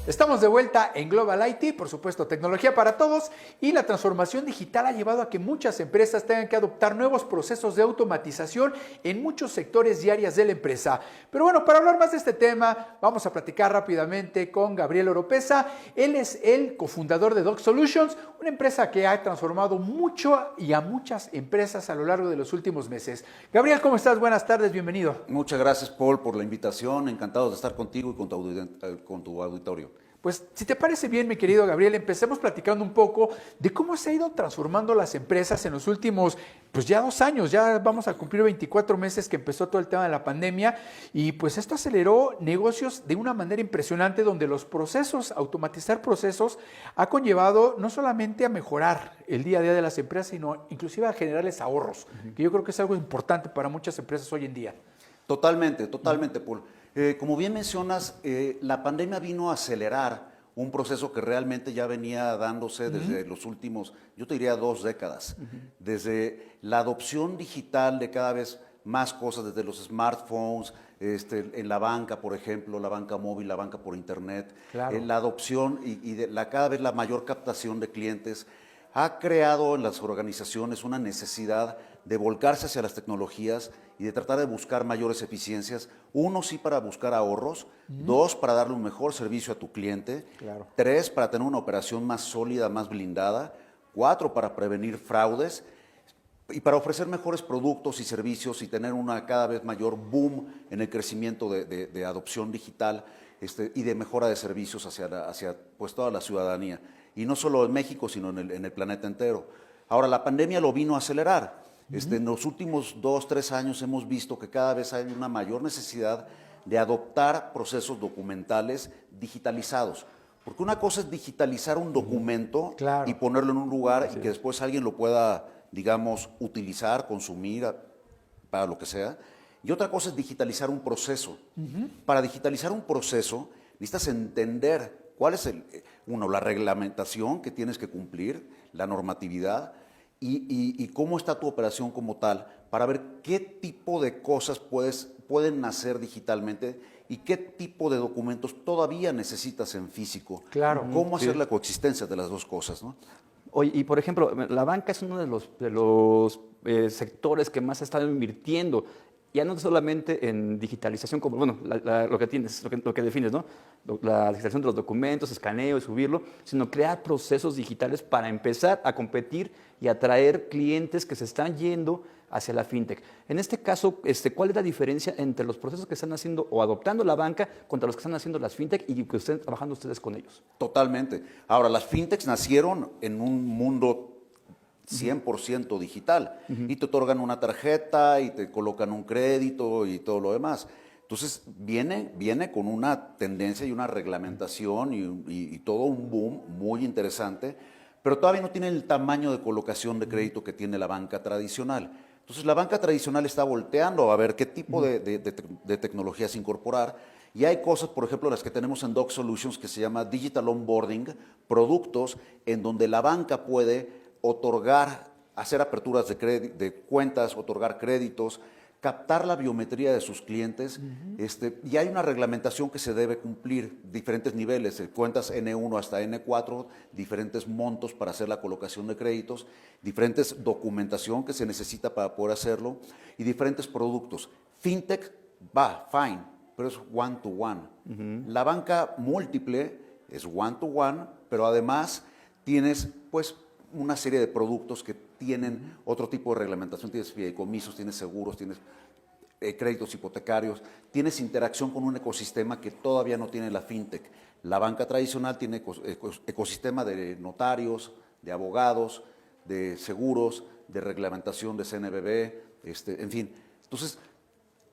Estamos de vuelta en Global IT, por supuesto, tecnología para todos, y la transformación digital ha llevado a que muchas empresas tengan que adoptar nuevos procesos de automatización en muchos sectores y áreas de la empresa. Pero bueno, para hablar más de este tema, vamos a platicar rápidamente con Gabriel Oropesa. Él es el cofundador de Doc Solutions, una empresa que ha transformado mucho y a muchas empresas a lo largo de los últimos meses. Gabriel, ¿cómo estás? Buenas tardes, bienvenido. Muchas gracias, Paul, por la invitación. Encantado de estar contigo y con tu auditorio. Pues si te parece bien, mi querido Gabriel, empecemos platicando un poco de cómo se ha ido transformando las empresas en los últimos, pues ya 2 años, ya vamos a cumplir 24 meses que empezó todo el tema de la pandemia y pues esto aceleró negocios de una manera impresionante donde los procesos, automatizar procesos, ha conllevado no solamente a mejorar el día a día de las empresas, sino inclusive a generarles ahorros, que yo creo que es algo importante para muchas empresas hoy en día. Totalmente, Paul. Como bien mencionas, la pandemia vino a acelerar un proceso que realmente ya venía dándose desde los últimos, yo te diría 2 décadas. Desde la adopción digital de cada vez más cosas, desde los smartphones, en la banca, por ejemplo, la banca móvil, la banca por internet, Claro. la adopción y cada vez la mayor captación de clientes ha creado en las organizaciones una necesidad de volcarse hacia las tecnologías y de tratar de buscar mayores eficiencias. 1, sí, para buscar ahorros. 2, para darle un mejor servicio a tu cliente. Claro. 3, para tener una operación más sólida, más blindada. 4, para prevenir fraudes. Y para ofrecer mejores productos y servicios y tener una cada vez mayor boom en el crecimiento de adopción digital y de mejora de servicios hacia pues, toda la ciudadanía. Y no solo en México, sino en el planeta entero. Ahora, la pandemia lo vino a acelerar. En los últimos 2, 3 años hemos visto que cada vez hay una mayor necesidad de adoptar procesos documentales digitalizados. Porque una cosa es digitalizar un documento Claro. y ponerlo en un lugar y que después alguien lo pueda, digamos, utilizar, consumir para lo que sea. Y otra cosa es digitalizar un proceso. Para digitalizar un proceso necesitas entender cuál es la reglamentación que tienes que cumplir, la normatividad, y cómo está tu operación como tal, para ver qué tipo de cosas pueden nacer digitalmente y qué tipo de documentos todavía necesitas en físico. Claro. Cómo hacer la coexistencia de las dos cosas, ¿no? Oye, y por ejemplo, la banca es uno de los sectores que más ha estado invirtiendo, ya no solamente en digitalización, como bueno, lo que tienes, lo que defines, ¿no? La digitalización de los documentos, escaneo y subirlo, sino crear procesos digitales para empezar a competir y atraer clientes que se están yendo hacia la fintech. En este caso, ¿cuál es la diferencia entre los procesos que están haciendo o adoptando la banca contra los que están haciendo las fintech y que estén trabajando ustedes con ellos? Totalmente. Ahora, las fintechs nacieron en un mundo 100% digital y te otorgan una tarjeta y te colocan un crédito y todo lo demás. Entonces, viene con una tendencia y una reglamentación y todo un boom muy interesante, pero todavía no tiene el tamaño de colocación de crédito que tiene la banca tradicional. Entonces, la banca tradicional está volteando a ver qué tipo de tecnologías incorporar. Y hay cosas, por ejemplo, las que tenemos en Doc Solutions, que se llama Digital Onboarding, productos en donde la banca puede otorgar, hacer aperturas de cuentas, otorgar créditos, captar la biometría de sus clientes, y hay una reglamentación que se debe cumplir, diferentes niveles, cuentas N1 hasta N4, diferentes montos para hacer la colocación de créditos, diferentes documentación que se necesita para poder hacerlo, y diferentes productos. Fintech va, fine, pero es one-to-one. La banca múltiple es one-to-one, pero además tienes, pues, una serie de productos que tienen otro tipo de reglamentación. Tienes fideicomisos, tienes seguros, tienes créditos hipotecarios, tienes interacción con un ecosistema que todavía no tiene la fintech. La banca tradicional tiene ecosistema de notarios, de abogados, de seguros, de reglamentación de CNBB, en fin. Entonces,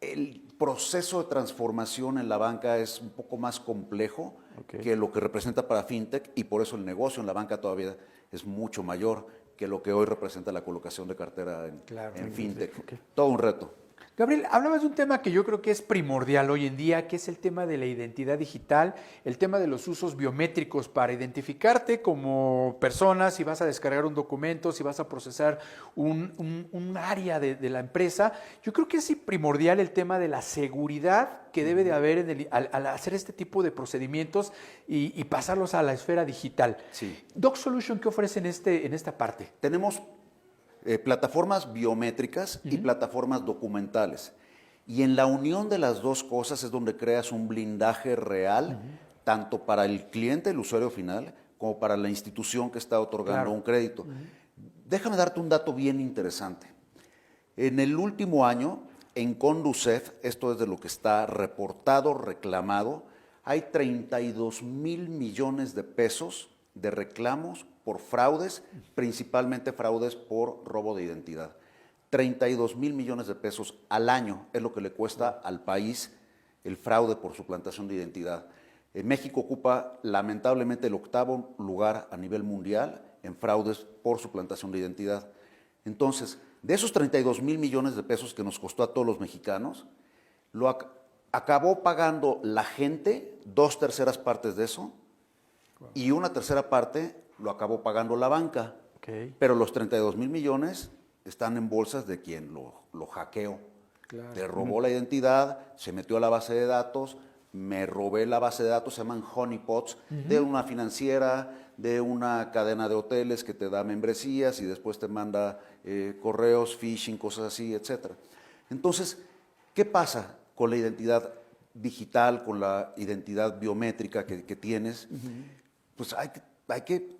el proceso de transformación en la banca es un poco más complejo que lo que representa para fintech, y por eso el negocio en la banca todavía es mucho mayor que lo que hoy representa la colocación de cartera en fintech. Todo un reto. Gabriel, hablabas de un tema que yo creo que es primordial hoy en día, que es el tema de la identidad digital, el tema de los usos biométricos para identificarte como persona, si vas a descargar un documento, si vas a procesar un área de la empresa. Yo creo que es primordial el tema de la seguridad que debe de haber al hacer este tipo de procedimientos y pasarlos a la esfera digital. Sí. Doc Solution, ¿qué ofrece en esta parte? Tenemos plataformas biométricas y plataformas documentales. Y en la unión de las dos cosas es donde creas un blindaje real, tanto para el cliente, el usuario final, como para la institución que está otorgando un crédito. Déjame darte un dato bien interesante. En el último año, en Conducef, esto es de lo que está reportado, reclamado, hay 32 mil millones de pesos de reclamos por fraudes, principalmente fraudes por robo de identidad. 32 mil millones de pesos al año es lo que le cuesta al país el fraude por suplantación de identidad. México ocupa lamentablemente el 8º lugar a nivel mundial en fraudes por suplantación de identidad. Entonces, de esos 32 mil millones de pesos que nos costó a todos los mexicanos, lo acabó pagando la gente, 2/3 partes de eso, y 1/3 parte lo acabó pagando la banca. Okay. Pero los 32 mil millones están en bolsas de quien lo hackeó. Claro. Le robó la identidad, se metió a la base de datos, me robé la base de datos, se llaman honeypots, de una financiera, de una cadena de hoteles que te da membresías y después te manda correos, phishing, cosas así, etc. Entonces, ¿qué pasa con la identidad digital, con la identidad biométrica que tienes? Pues hay que,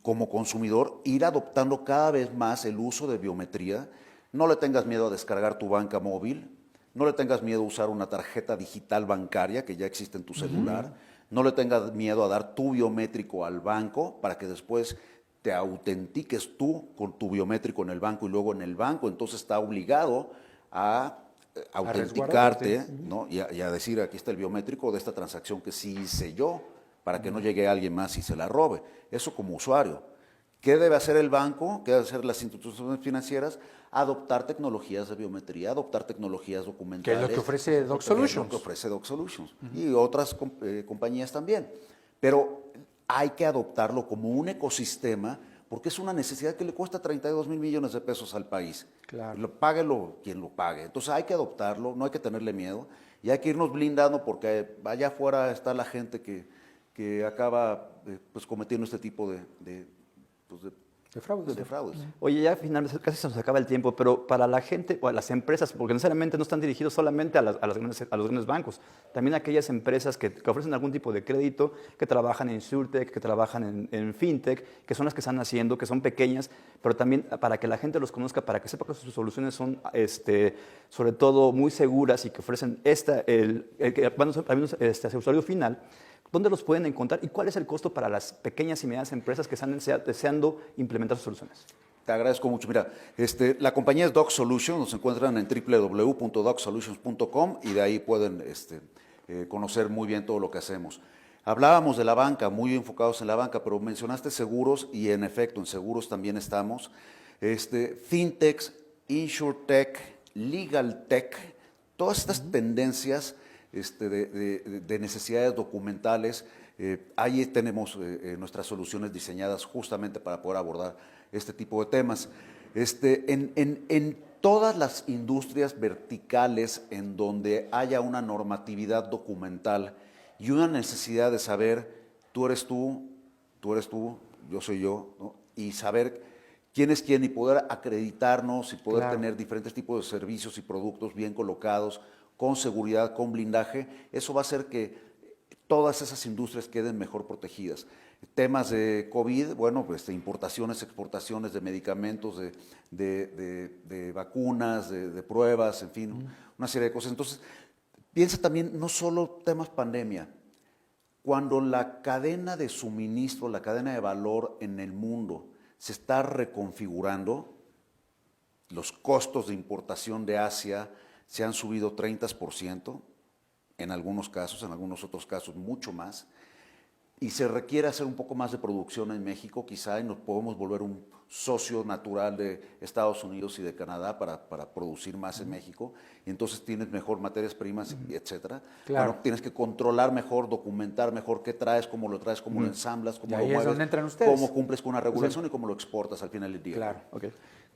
como consumidor, ir adoptando cada vez más el uso de biometría. No le tengas miedo a descargar tu banca móvil, no le tengas miedo a usar una tarjeta digital bancaria que ya existe en tu celular, no le tengas miedo a dar tu biométrico al banco para que después te autentiques tú con tu biométrico en el banco y luego en el banco entonces está obligado a autenticarte, ¿no? y a decir aquí está el biométrico de esta transacción que sí hice yo, para que no llegue alguien más y se la robe. Eso como usuario. ¿Qué debe hacer el banco? ¿Qué deben hacer las instituciones financieras? Adoptar tecnologías de biometría, adoptar tecnologías documentales. Que es lo que ofrece Doc Solutions. Que es lo que ofrece Doc Solutions. Y otras compañías también. Pero hay que adoptarlo como un ecosistema porque es una necesidad que le cuesta 32 mil millones de pesos al país. Claro. Páguelo quien lo pague. Entonces hay que adoptarlo, no hay que tenerle miedo y hay que irnos blindando porque allá afuera está la gente que acaba pues, cometiendo este tipo de fraudes. de fraudes. Oye, ya finalmente casi se nos acaba el tiempo, pero para la gente o a las empresas, porque necesariamente no están dirigidos solamente a los grandes bancos, también a aquellas empresas que ofrecen algún tipo de crédito, que trabajan en SurTech, que trabajan en FinTech, que son las que están haciendo, que son pequeñas, pero también para que la gente los conozca, para que sepa que sus soluciones son sobre todo muy seguras y que ofrecen que van hacia el usuario final. ¿Dónde los pueden encontrar y cuál es el costo para las pequeñas y medianas empresas que están deseando implementar sus soluciones? Te agradezco mucho. Mira, la compañía es Doc Solutions, nos encuentran en www.docsolutions.com y de ahí pueden conocer muy bien todo lo que hacemos. Hablábamos de la banca, muy enfocados en la banca, pero mencionaste seguros y en efecto, en seguros también estamos. Fintechs, InsurTech, LegalTech, todas estas tendencias de necesidades documentales. Ahí tenemos nuestras soluciones diseñadas justamente para poder abordar este tipo de temas. En todas las industrias verticales en donde haya una normatividad documental y una necesidad de saber, tú eres tú, yo soy yo, ¿no? Y saber quién es quién y poder acreditarnos y poder tener diferentes tipos de servicios y productos bien colocados, con seguridad, con blindaje, eso va a hacer que todas esas industrias queden mejor protegidas. Temas de COVID, bueno, pues importaciones, exportaciones de medicamentos, de vacunas, de pruebas, en fin, una serie de cosas. Entonces, piensa también, no solo temas pandemia, cuando la cadena de suministro, la cadena de valor en el mundo se está reconfigurando, los costos de importación de Asia se han subido 30%, en algunos casos, en algunos otros casos mucho más, y se requiere hacer un poco más de producción en México quizá y nos podemos volver un socio natural de Estados Unidos y de Canadá para producir más en México, y entonces tienes mejor materias primas, etcétera. Claro. Bueno, tienes que controlar mejor, documentar mejor qué traes, cómo lo ensamblas, cómo Y ahí lo es mueves, donde entran ustedes. cómo cumples con una regulación y cómo lo exportas al final del día. Claro. Ok.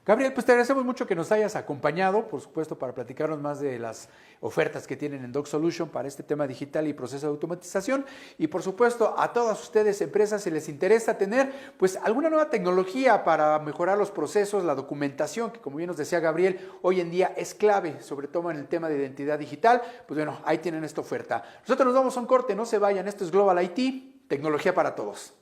Gabriel, pues te agradecemos mucho que nos hayas acompañado, por supuesto, para platicarnos más de las ofertas que tienen en Doc Solution para este tema digital y proceso de automatización. Y por supuesto, a todas ustedes, empresas, si les interesa tener pues alguna nueva tecnología para mejorar los procesos, la documentación, que como bien nos decía Gabriel, hoy en día es clave, sobre todo en el tema de identidad digital, pues bueno, ahí tienen esta oferta. Nosotros nos vamos a un corte, no se vayan, esto es Global IT, tecnología para todos.